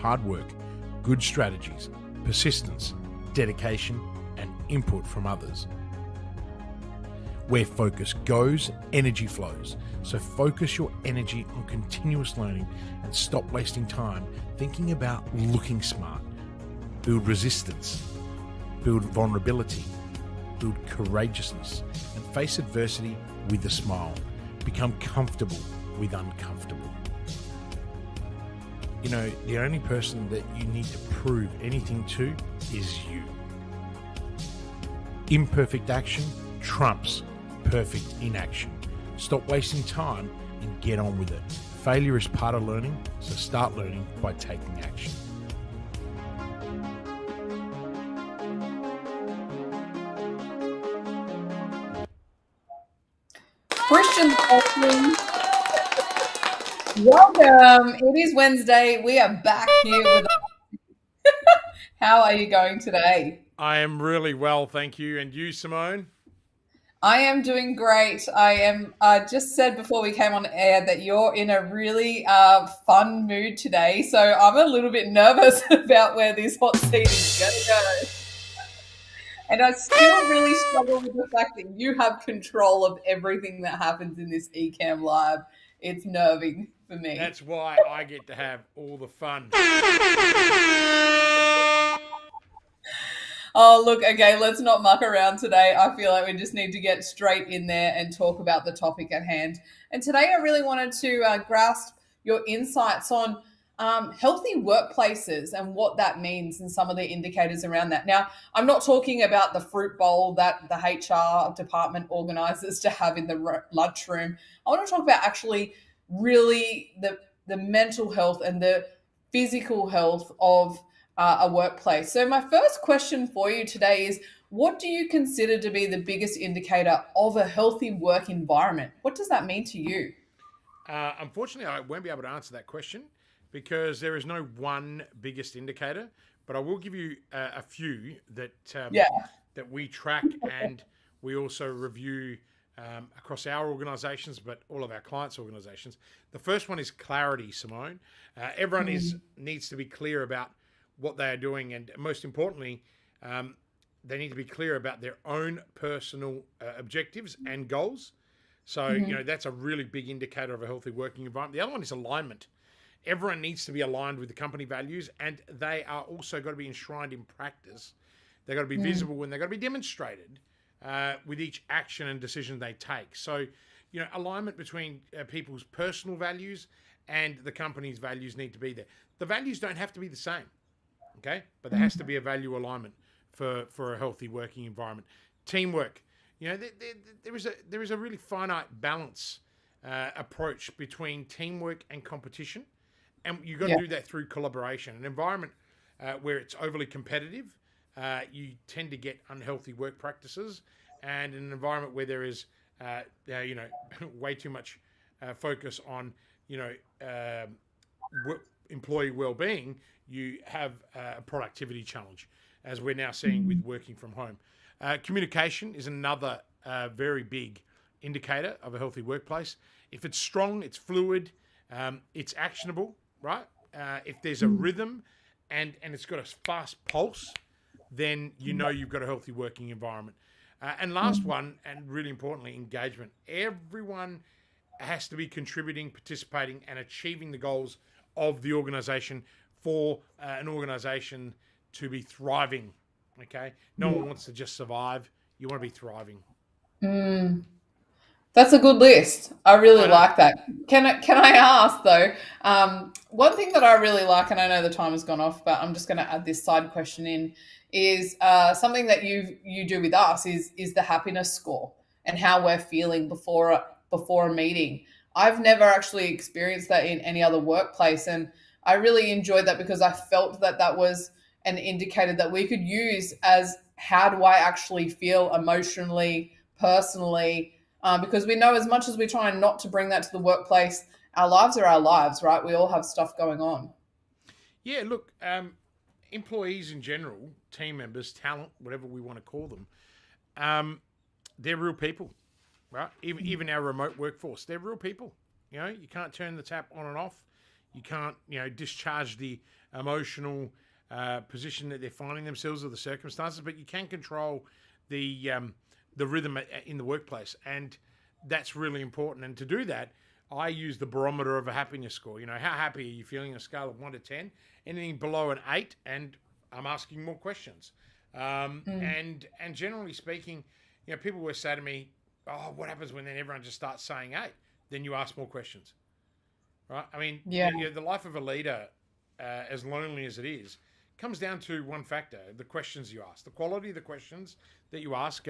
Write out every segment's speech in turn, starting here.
hard work, good strategies, persistence, dedication, and input from others. Where focus goes, energy flows. So focus your energy on continuous learning and stop wasting time thinking about looking smart. Build resistance, build vulnerability, build courageousness, and face adversity with a smile. Become comfortable with uncomfortable. You know, the only person that you need to prove anything to is you. Imperfect action trumps perfect inaction. Stop wasting time and get on with it. Failure is part of learning, so start learning by taking action. Kristian, welcome. It is Wednesday. We are back here with. How are you going today? I am really well, thank you. And you, Simone? I am doing great. I just said before we came on air that you're in a really fun mood today. So I'm a little bit nervous about where this hot seat is going to go. And I still really struggle with the fact that you have control of everything that happens in this Ecamm Live. It's nerving for me. That's why I get to have all the fun. Oh, look, okay, let's not muck around today. I feel like we just need to get straight in there and talk about the topic at hand. And today I really wanted to grasp your insights on healthy workplaces and what that means and some of the indicators around that. Now, I'm not talking about the fruit bowl that the HR department organizes to have in the lunchroom. I want to talk about actually really the mental health and the physical health of a workplace. So my first question for you today is, what do you consider to be the biggest indicator of a healthy work environment? What does that mean to you? Unfortunately, I won't be able to answer that question because there is no one biggest indicator, but I will give you a few that we track and we also review across our organisations, but all of our clients' organisations. The first one is clarity, Simone. Everyone needs to be clear about what they are doing, and most importantly, they need to be clear about their own personal objectives and goals. So, you know, that's a really big indicator of a healthy working environment. The other one is alignment. Everyone needs to be aligned with the company values, and they are also got to be enshrined in practice. They've got to be visible, and they've got to be demonstrated with each action and decision they take. So, you know, alignment between people's personal values and the company's values need to be there. The values don't have to be the same. Okay, but there has to be a value alignment for a healthy working environment. Teamwork, you know, there is a really finite balance approach between teamwork and competition, and you've got to do that through collaboration. An environment where it's overly competitive, you tend to get unhealthy work practices, and in an environment where there is, you know, way too much focus on, you know, employee well-being, you have a productivity challenge, as we're now seeing with working from home. Communication is another very big indicator of a healthy workplace. If it's strong, it's fluid, it's actionable, right? If there's a rhythm and it's got a fast pulse, then you know you've got a healthy working environment. And last one, and really importantly, engagement. Everyone has to be contributing, participating, and achieving the goals of the organisation for an organisation to be thriving, okay? No one wants to just survive. You want to be thriving. That's a good list. I really like that. Can I ask, though, one thing that I really like, and I know the time has gone off, but I'm just going to add this side question in, is something that you do with us is the happiness score and how we're feeling before a meeting. I've never actually experienced that in any other workplace, and I really enjoyed that because I felt that was an indicator that we could use as how do I actually feel emotionally, personally, because we know as much as we try not to bring that to the workplace, our lives are our lives, right? We all have stuff going on. Yeah, look, employees in general, team members, talent, whatever we want to call them, they're real people, right? Even our remote workforce, they're real people. You know, you can't turn the tap on and off. You can't, you know, discharge the emotional position that they're finding themselves or the circumstances, but you can control the rhythm in the workplace, and that's really important. And to do that, I use the barometer of a happiness score. You know, how happy are you feeling on a scale of 1 to 10? Anything below an 8, and I'm asking more questions. And generally speaking, you know, people will say to me, "Oh, what happens when then everyone just starts saying 8?" Then you ask more questions, right? I mean, the life of a leader, as lonely as it is, comes down to one factor: the questions you ask, the quality of the questions that you ask.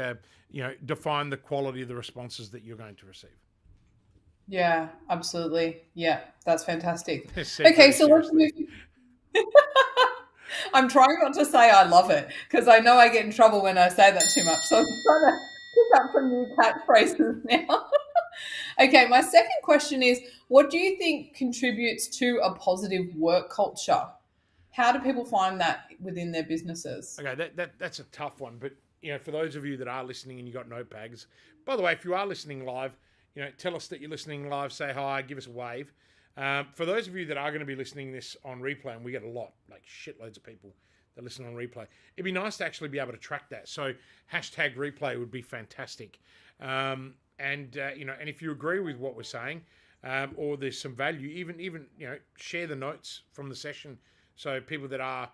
Define the quality of the responses that you're going to receive. Yeah, absolutely. Yeah, that's fantastic. Okay, so let's move. I'm trying not to say I love it because I know I get in trouble when I say that too much. So I'm trying to pick up some new catchphrases now. Okay, my second question is, what do you think contributes to a positive work culture? How do people find that within their businesses? Okay, that's a tough one, but you know, for those of you that are listening and you got notepads, by the way, if you are listening live, you know, tell us that you're listening live, say hi, give us a wave. For those of you that are going to be listening this on replay, and we get a lot, like shitloads of people that listen on replay, it'd be nice to actually be able to track that. So hashtag replay would be fantastic. And if you agree with what we're saying, or there's some value, even share the notes from the session, so people that are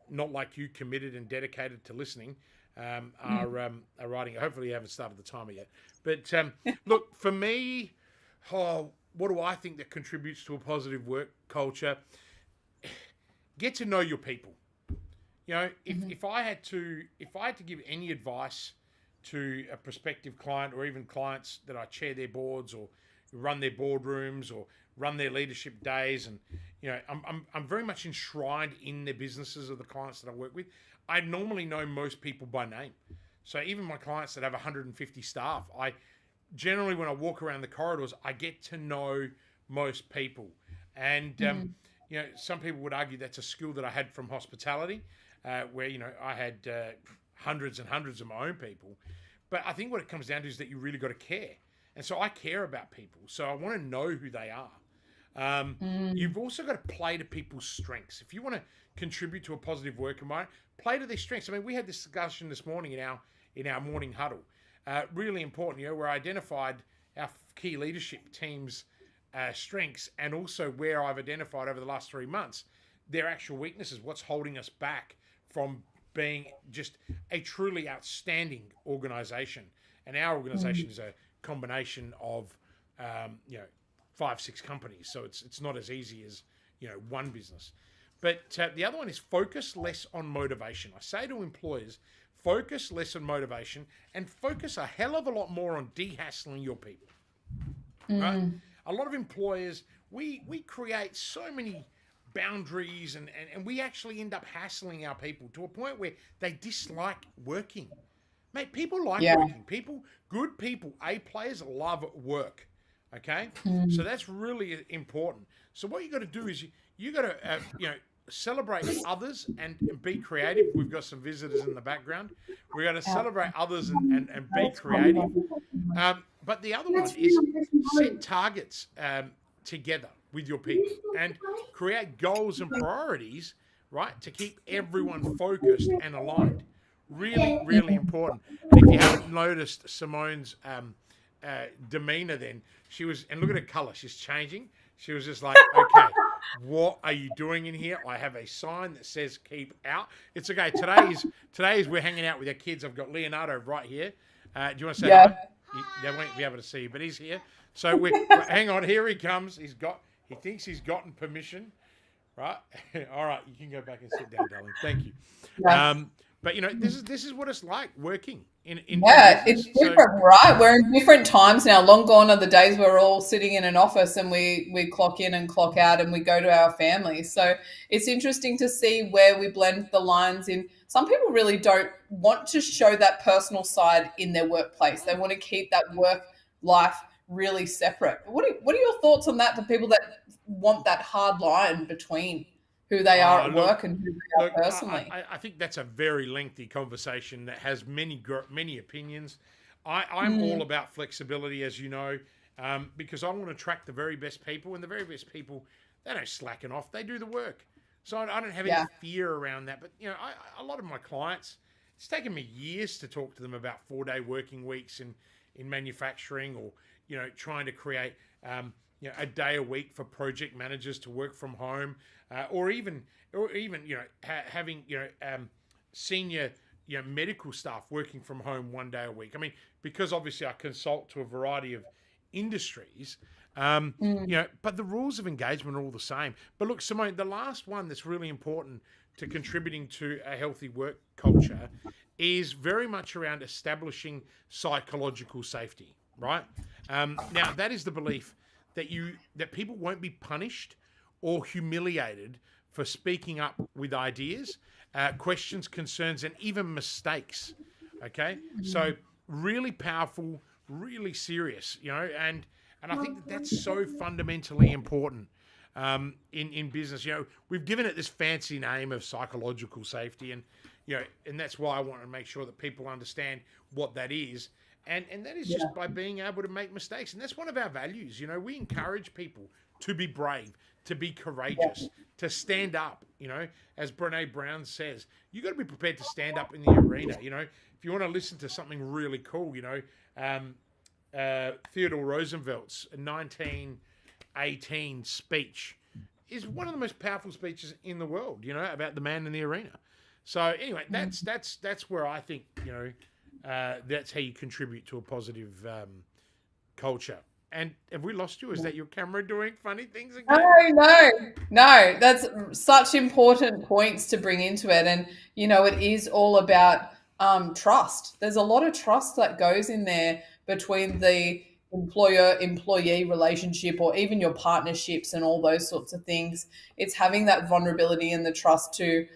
not like you, committed and dedicated to listening, are writing. Hopefully you haven't started the timer yet. But look, for me, what do I think that contributes to a positive work culture? Get to know your people. You know, if I had to give any advice to a prospective client, or even clients that I chair their boards or run their boardrooms or run their leadership days, and I'm very much enshrined in the businesses of the clients that I work with. I normally know most people by name. So even my clients that have 150 staff, I generally, when I walk around the corridors, I get to know most people. And some people would argue that's a skill that I had from hospitality, where I had hundreds and hundreds of my own people. But I think what it comes down to is that you really got to care. And so I care about people. So I want to know who they are. You've also got to play to people's strengths. If you want to contribute to a positive work environment, play to their strengths. I mean, we had this discussion this morning in our morning huddle. Really important, where I identified our key leadership team's strengths, and also where I've identified over the last 3 months their actual weaknesses, what's holding us back from being just a truly outstanding organization. And our organization is a combination of 5-6 companies, so it's not as easy as one business. But the other one is focus less on motivation. I say to employers, focus less on motivation and focus a hell of a lot more on de-hassling your people. Right? A lot of employers, we create so many boundaries, and we actually end up hassling our people to a point where they dislike working. Mate, people like working. Good people, A players love work. Okay? So that's really important. So what you got to do is you got to celebrate others and be creative. We've got some visitors in the background. We got to celebrate others and be creative. But the other one is set targets together with your people and create goals and priorities, right, to keep everyone focused and aligned. Really, really important. And if you haven't noticed Simone's demeanor, then she was, and look at her color, she's changing. She was just like, okay, what are you doing in here? I have a sign that says keep out. It's okay. Today is we're hanging out with our kids. I've got Leonardo right here. Do you want to say hi? They won't be able to see you, but he's here. So hang on, here he comes. He thinks he's gotten permission, right? All right, you can go back and sit down, darling. Thank you. Yeah. But this is what it's like working in it's different, right? We're in different times now. Long gone are the days where we're all sitting in an office and we clock in and clock out and we go to our families. So it's interesting to see where we blend the lines in. Some people really don't want to show that personal side in their workplace. They want to keep that work life really separate. What are your thoughts on that, to people that want that hard line between who they are at work and who they are personally? I think that's a very lengthy conversation that has many opinions. I'm all about flexibility, as you know, because I want to attract the very best people, and the very best people, they don't slacken off. They do the work. So I don't have any fear around that. But, you know, a lot of my clients, it's taken me years to talk to them about 4-day working weeks in manufacturing, or, you know, trying to create, you know, a day a week for project managers to work from home, or even, you know, having, you know, senior, you know, medical staff working from home 1 day a week. I mean, because obviously I consult to a variety of industries, you know, but the rules of engagement are all the same. But look, Simone, the last one that's really important to contributing to a healthy work culture is very much around establishing psychological safety, right? Now, that is the belief that people won't be punished or humiliated for speaking up with ideas, questions, concerns, and even mistakes. Okay, so really powerful, really serious, you know, and I think that's so fundamentally important in business. You know, we've given it this fancy name of psychological safety, and, you know, and that's why I want to make sure that people understand what that is. And that is just by being able to make mistakes. And that's one of our values. You know, we encourage people to be brave, to be courageous, to stand up. You know, as Brene Brown says, you got to be prepared to stand up in the arena. You know, if you want to listen to something really cool, you know, Theodore Roosevelt's 1918 speech is one of the most powerful speeches in the world, you know, about the man in the arena. So anyway, that's where I think, you know, that's how you contribute to a positive culture. And have we lost you? Is that your camera doing funny things again? No. That's such important points to bring into it. And, you know, it is all about trust. There's a lot of trust that goes in there between the employer-employee relationship, or even your partnerships and all those sorts of things. It's having that vulnerability and the trust to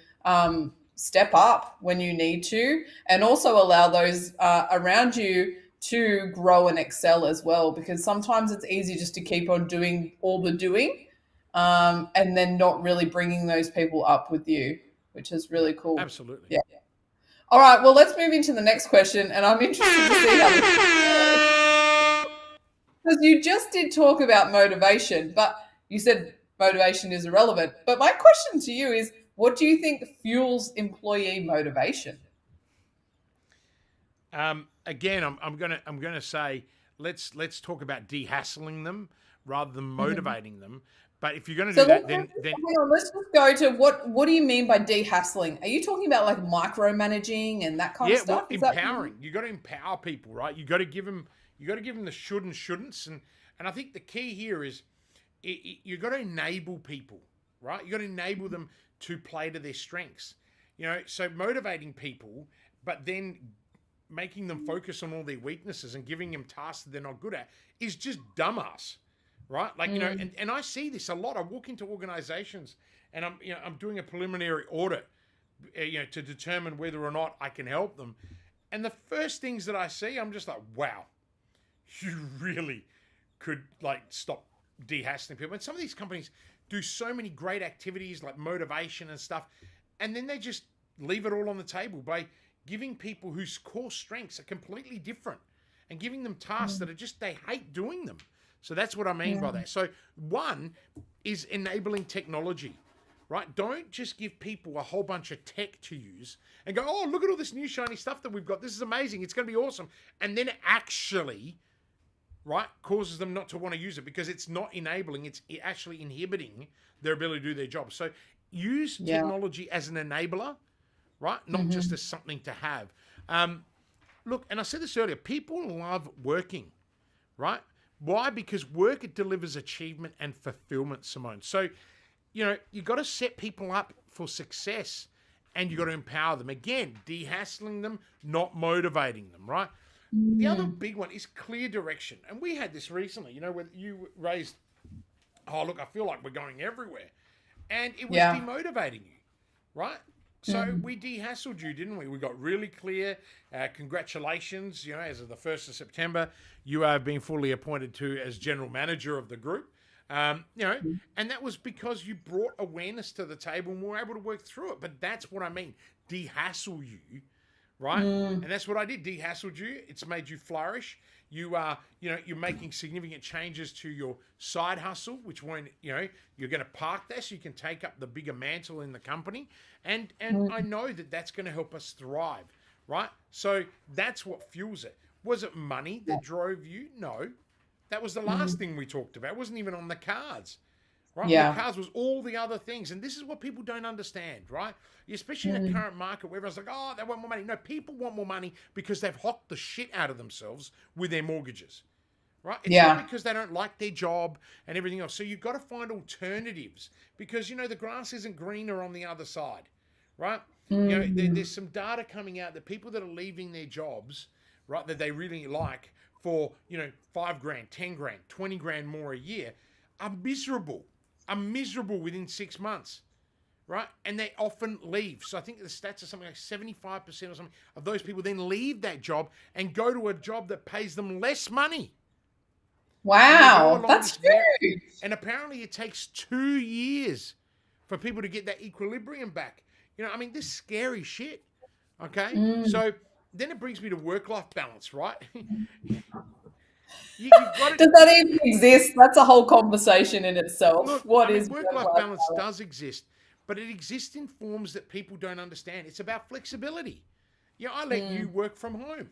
step up when you need to, and also allow those around you to grow and excel as well, because sometimes it's easy just to keep on doing all the doing, and then not really bringing those people up with you, which is really cool. Absolutely. Yeah. All right, well, let's move into the next question, and I'm interested to see how this goes. Because you just did talk about motivation, but you said motivation is irrelevant. But my question to you is, what do you think fuels employee motivation? Again, I'm gonna say let's talk about de-hassling them rather than motivating them. But if you're going to do that, then let's just go to what do you mean by de-hassling? Are you talking about like micromanaging and that kind of stuff? Yeah, well, empowering. You got to empower people, right? You got to give them the should and shouldn'ts, and I think the key here is you got to enable people, right? You got to enable them to play to their strengths. You know, so motivating people, but then making them focus on all their weaknesses and giving them tasks that they're not good at is just dumbass. Right? Like, you know, and I see this a lot. I walk into organizations and I'm doing a preliminary audit, you know, to determine whether or not I can help them. And the first things that I see, I'm just like, wow, you really could like stop de-hassling people. And some of these companies do so many great activities like motivation and stuff. And then they just leave it all on the table by giving people whose core strengths are completely different and giving them tasks that are just, they hate doing them. So that's what I mean by that. So one is enabling technology, right? Don't just give people a whole bunch of tech to use and go, oh, look at all this new shiny stuff that we've got. This is amazing. It's going to be awesome. And then it actually, right, causes them not to want to use it because it's not enabling. It's actually inhibiting their ability to do their job. So use technology as an enabler, right? Not just as something to have. Look, and I said this earlier, people love working, right? Why? Because work, it delivers achievement and fulfillment, Simone. So, you know, you got to set people up for success and you got to empower them. Again, de-hassling them, not motivating them, right? The other big one is clear direction. And we had this recently, you know, when you raised, oh, look, I feel like we're going everywhere. And it was demotivating you, right? So we de-hassled you, didn't we? We got really clear. Congratulations, you know, as of the 1st of September, you are being fully appointed to as general manager of the group. You know, and that was because you brought awareness to the table and we were able to work through it. But that's what I mean, de-hassle you, right? And that's what I did, de-hassled you. It's made you flourish. You are, you're making significant changes to your side hustle, which when, you're going to park there so you can take up the bigger mantle in the company. And I know that that's going to help us thrive, right? So that's what fuels it. Was it money that drove you? No. That was the last thing we talked about. It wasn't even on the cards. Right? Yeah. The cards was all the other things. And this is what people don't understand, right? Especially in the current market where everyone's like, oh, they want more money. No, people want more money because they've hocked the shit out of themselves with their mortgages, right? It's not because they don't like their job and everything else. So you've got to find alternatives because, the grass isn't greener on the other side, right? There's some data coming out that people that are leaving their jobs, right, that they really like for, $5,000, 10 grand, 20 grand more a year are miserable. Within 6 months, right? And they often leave. So I think the stats are something like 75% or something of those people then leave that job and go to a job that pays them less money. Wow, that's huge. And apparently it takes 2 years for people to get that equilibrium back. This is scary shit, okay? So then it brings me to work-life balance, right? Does that even exist? That's a whole conversation in itself. Look, work-life balance does exist, but it exists in forms that people don't understand. It's about flexibility. I let you work from home.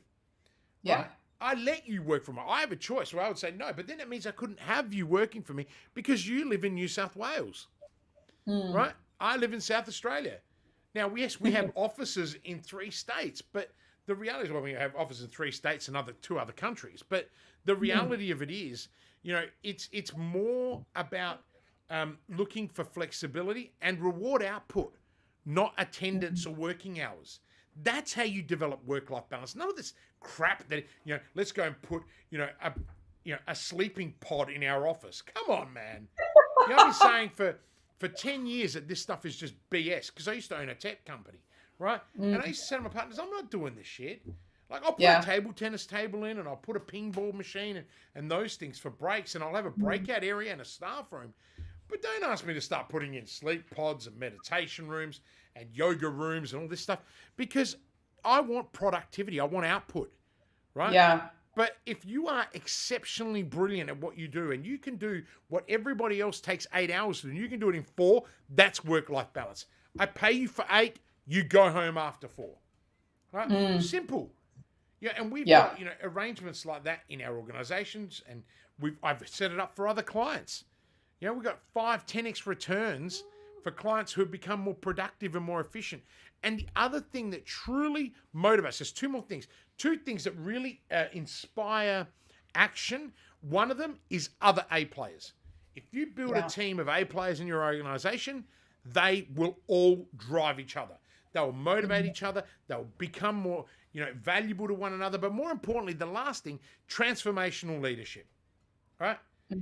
Yeah. Right? I let you work from home. I have a choice where I would say no, but then it means I couldn't have you working for me because you live in New South Wales. Right? I live in South Australia. Now, yes, we have offices in 3 states, but the reality is we have offices in 3 states and 2 other countries, but the reality of it is, it's more about looking for flexibility and reward output, not attendance or working hours. That's how you develop work-life balance. None of this crap that, let's go and put, a sleeping pod in our office. Come on, man. I've been saying for 10 years that this stuff is just BS because I used to own a tech company, right? And I used to say to my partners, I'm not doing this shit. Like, I'll put a table tennis table in and I'll put a ping ball machine and those things for breaks and I'll have a breakout area and a staff room. But don't ask me to start putting in sleep pods and meditation rooms and yoga rooms and all this stuff because I want productivity. I want output, right? Yeah. But if you are exceptionally brilliant at what you do and you can do what everybody else takes 8 hours to do and you can do it in 4, that's work-life balance. I pay you for 8, you go home after 4. Right? Simple. Yeah, and we've got arrangements like that in our organizations, and I've set it up for other clients. We've got 5-10x returns for clients who have become more productive and more efficient. And the other thing that truly motivates us, 2 more things, 2 things that really inspire action. One of them is other A players. If you build a team of A players in your organization, they will all drive each other. They'll motivate each other. They'll become more, valuable to one another. But more importantly, the last thing, transformational leadership, right?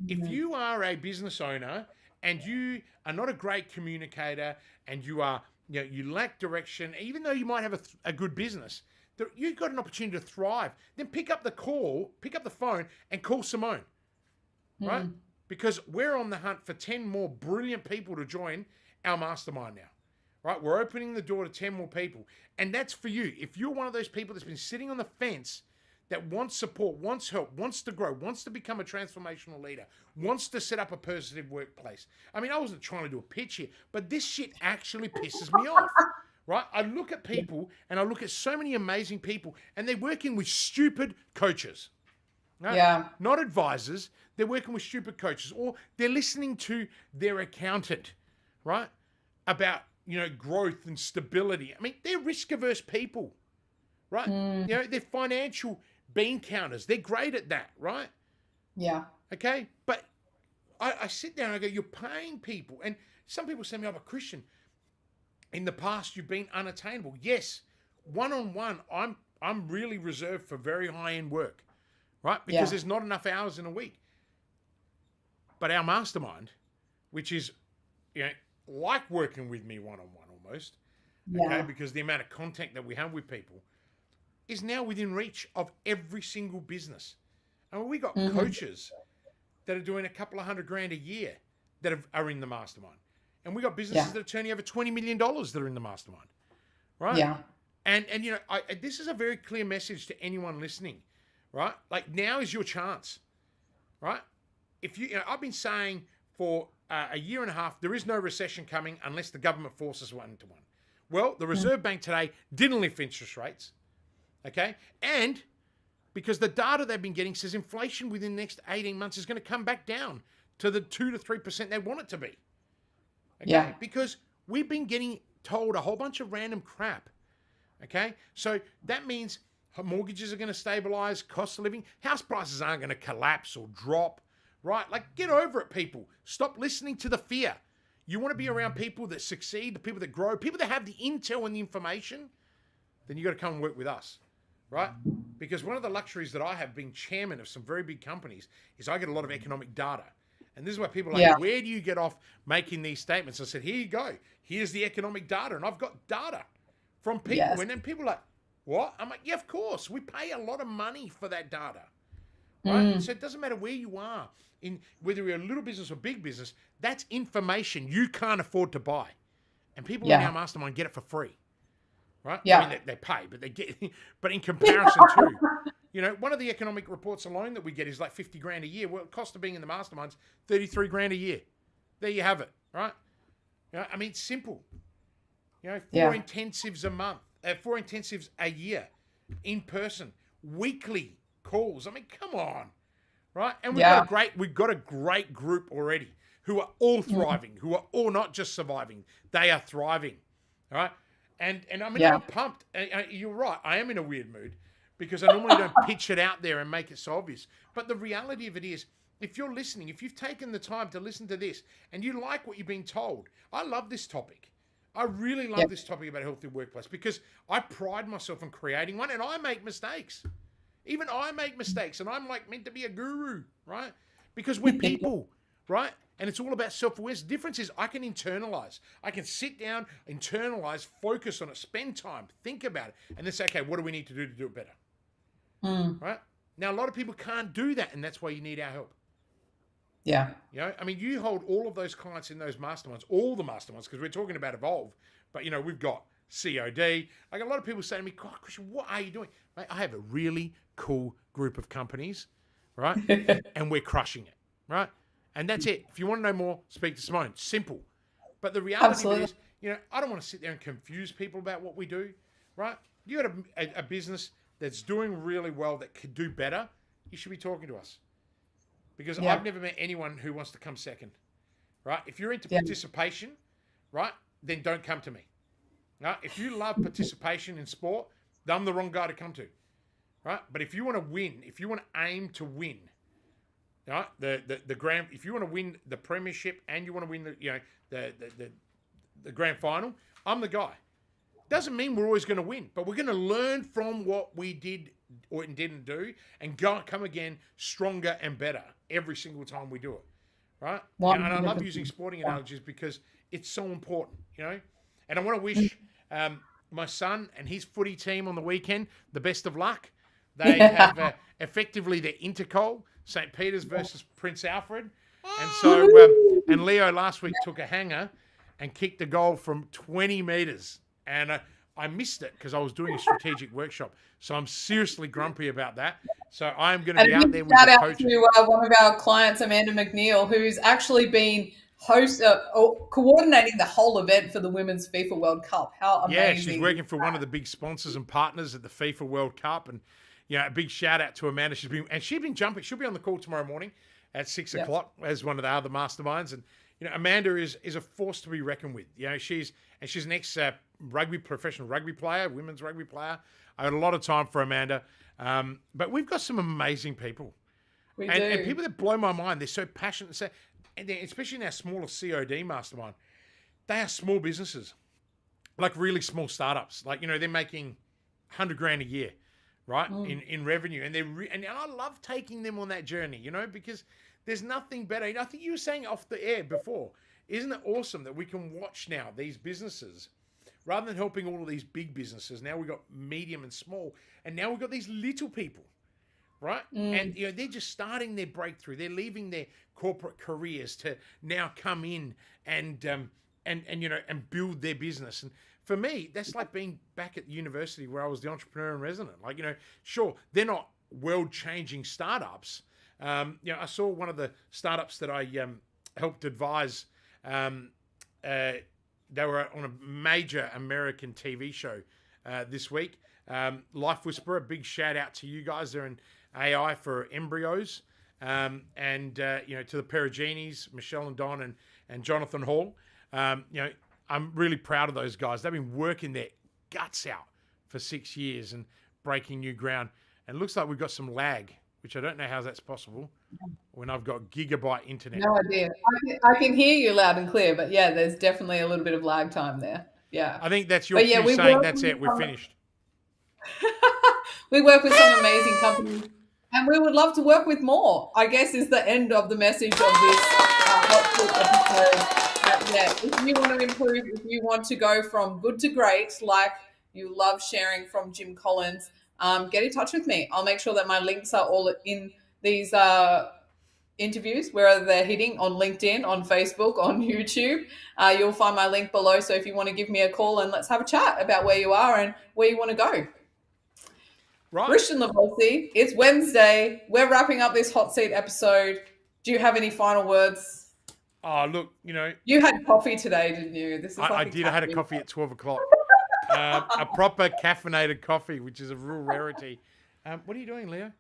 If you are a business owner and you are not a great communicator and you are, you lack direction, even though you might have a good business, you've got an opportunity to thrive. Then pick up the phone and call Simone, right? Because we're on the hunt for 10 more brilliant people to join our mastermind now. Right, we're opening the door to 10 more people. And that's for you. If you're one of those people that's been sitting on the fence that wants support, wants help, wants to grow, wants to become a transformational leader, wants to set up a positive workplace. I wasn't trying to do a pitch here, but this shit actually pisses me off. Right? I look at people and I look at so many amazing people and they're working with stupid coaches. Right? Yeah. Not advisors. They're working with stupid coaches or they're listening to their accountant, right? About growth and stability. They're risk-averse people, right? They're financial bean counters. They're great at that, right? Yeah. Okay? But I sit down and I go, you're paying people. And some people say to me, I'm a Christian. In the past, you've been unattainable. Yes. One-on-one, I'm really reserved for very high-end work, right? Because there's not enough hours in a week. But our mastermind, which is, like working with me one-on-one almost, okay, because the amount of contact that we have with people is now within reach of every single business. And we got coaches that are doing a couple of $100,000 a year that are in the mastermind. And we got businesses that are turning over $20 million that are in the mastermind, right? Yeah. And this is a very clear message to anyone listening, right? Like now is your chance, right? If you know, I've been saying for a year and a half, there is no recession coming unless the government forces one to one. Well, the Reserve Bank today didn't lift interest rates, okay? And because the data they've been getting says inflation within the next 18 months is going to come back down to the 2 to 3% they want it to be. Okay? Yeah. Because we've been getting told a whole bunch of random crap. Okay? So that means mortgages are going to stabilize, cost of living, house prices aren't going to collapse or drop, right? Like, get over it, people. Stop listening to the fear. You want to be around people that succeed, the people that grow, people that have the intel and the information, then you got to come and work with us, right? Because one of the luxuries that I have being chairman of some very big companies is I get a lot of economic data. And this is why people are like, where do you get off making these statements? I said, here you go. Here's the economic data. And I've got data from people. Yes. And then people are like, what? I'm like, yeah, of course. We pay a lot of money for that data. Right? So it doesn't matter where you are, in whether you're a little business or big business, that's information you can't afford to buy. And people in our mastermind get it for free. Right? Yeah. I mean, they pay, but they get, but in comparison to, you know, one of the economic reports alone that we get is like 50 grand a year. Well, the cost of being in the mastermind's 33 grand a year. There you have it, right? You know, I mean, it's simple. You know, 4 intensives a month, 4 intensives a year, in person, weekly calls. I mean, come on, right? And we've got a great group already who are all thriving, who are all not just surviving, they are thriving, all right? And I mean, I'm pumped. You're right. I am in a weird mood because I normally don't pitch it out there and make it so obvious. But the reality of it is, if you're listening, if you've taken the time to listen to this and you like what you're being told, I love this topic. I really love this topic about a healthy workplace because I pride myself on creating one and I make mistakes. Even I make mistakes and I'm like meant to be a guru, right? Because we're people, right? And it's all about self-awareness. The difference is I can internalize. I can sit down, internalize, focus on it, spend time, think about it, and then say, okay, what do we need to do it better? Right? Now, a lot of people can't do that, and that's why you need our help. Yeah. You know, I mean, you hold all of those clients in those masterminds, all the masterminds, because we're talking about Evolve, but, you know, we've got COD. Like a lot of people say to me, God, Kristian, what are you doing? Mate, I have a really cool group of companies, right? And we're crushing it, right? And that's it. If you want to know more, speak to Simone. Simple. But the reality of it is, you know, I don't want to sit there and confuse people about what we do, right? You got a business that's doing really well that could do better, you should be talking to us. Because I've never met anyone who wants to come second, right? If you're into participation, right, then don't come to me. Right? If you love participation in sport, then I'm the wrong guy to come to, right? But if you want to win, if you want to aim to win, right, the grand, if you want to win the premiership and you want to win the grand final, I'm the guy. Doesn't mean we're always going to win, but we're going to learn from what we did or didn't do and come again stronger and better every single time we do it, right? And I love using sporting analogies because it's so important, you know. And I want to wish my son and his footy team on the weekend the best of luck. They have effectively their intercol, St. Peter's versus Prince Alfred. And so, and Leo last week took a hanger and kicked a goal from 20 metres. And I missed it because I was doing a strategic workshop. So I'm seriously grumpy about that. So I'm going to be out there with the coaches. Shout out to one of our clients, Amanda McNeil, who's actually been coordinating the whole event for the Women's FIFA World Cup. How amazing. Yeah, she's working for one of the big sponsors and partners at the FIFA World Cup. And, you know, a big shout out to Amanda. She's been jumping. She'll be on the call tomorrow morning at 6 o'clock as one of the other masterminds. And, you know, Amanda is a force to be reckoned with. You know, she's an ex professional rugby player, women's rugby player. I had a lot of time for Amanda. But we've got some amazing people. And people that blow my mind, they're so passionate. And especially in our smaller COD mastermind, they are small businesses, like really small startups. Like, you know, they're making 100 grand a year, right, in revenue. And and I love taking them on that journey, you know, because there's nothing better. I think you were saying off the air before, isn't it awesome that we can watch now these businesses, rather than helping all of these big businesses, now we've got medium and small, and now we've got these little people, right? And, you know, they're just starting their breakthrough. They're leaving their corporate careers to now come in and you know, and build their business. And for me, that's like being back at university where I was the entrepreneur in resident. Like, you know, sure, they're not world-changing startups. I saw one of the startups that I helped advise. They were on a major American TV show this week. Life Whisperer, big shout out to you guys. They're in AI for embryos. To the Perigenis, Michelle and Don and Jonathan Hall. I'm really proud of those guys. They've been working their guts out for 6 years and breaking new ground. And it looks like we've got some lag, which I don't know how that's possible when I've got gigabyte internet. No idea. I can hear you loud and clear, but yeah, there's definitely a little bit of lag time there. Yeah. I think that's your cue saying that's it, we're finished. We work with some amazing companies, and we would love to work with more, I guess, is the end of the message of this hot episode. If you want to improve, if you want to go from good to great, like you love sharing from Jim Collins, get in touch with me. I'll make sure that my links are all in these interviews, wherever they're hitting, on LinkedIn, on Facebook, on YouTube. You'll find my link below. So if you want to give me a call and let's have a chat about where you are and where you want to go. Right. Kristian Lavolsi, it's Wednesday. We're wrapping up this hot seat episode. Do you have any final words? Oh, look, you had coffee today, didn't you? This is I did. I had a coffee at 12 o'clock. A proper caffeinated coffee, which is a real rarity. What are you doing, Leo?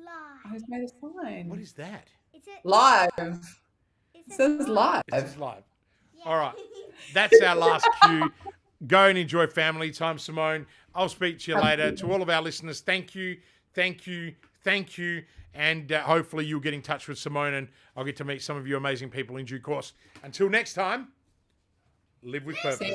I just made a sign. What is that? Live. It says live. It says live. Yeah. All right. That's our last cue. Go and enjoy family time, Simone. I'll speak to you later. To all of our listeners, thank you. And hopefully you'll get in touch with Simone and I'll get to meet some of you amazing people in due course. Until next time, live with purpose.